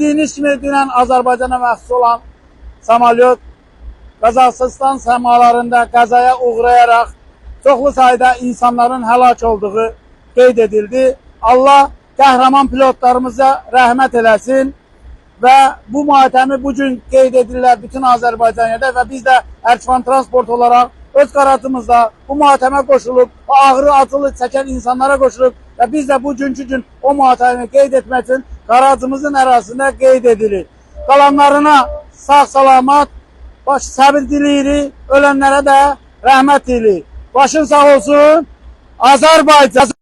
Bildiyiniz kimi dünən Azərbaycana məxsus olan samolyot Qazaxıstan səmalarında qəzaya uğrayaraq çoxlu sayda insanların həlak olduğu qeyd edildi. Allah qəhrəman pilotlarımıza rəhmət eləsin və bu matəmi bugün qeyd edirlər bütün Azərbaycaniyada və biz də Ərçvan Transport olaraq öz qanatımızda bu matəmə qoşulub, o ağrı acılı çəkən insanlara qoşulub və biz də bugünkü gün o matəmi qeyd etmək üçün Qaracımızın ərazisində qeyd edilir. Qalanlarına sağ-salamat, səbir diləyirik, ölənlərə də rəhmət diləyirik. Başın sağ olsun, Azərbaycan.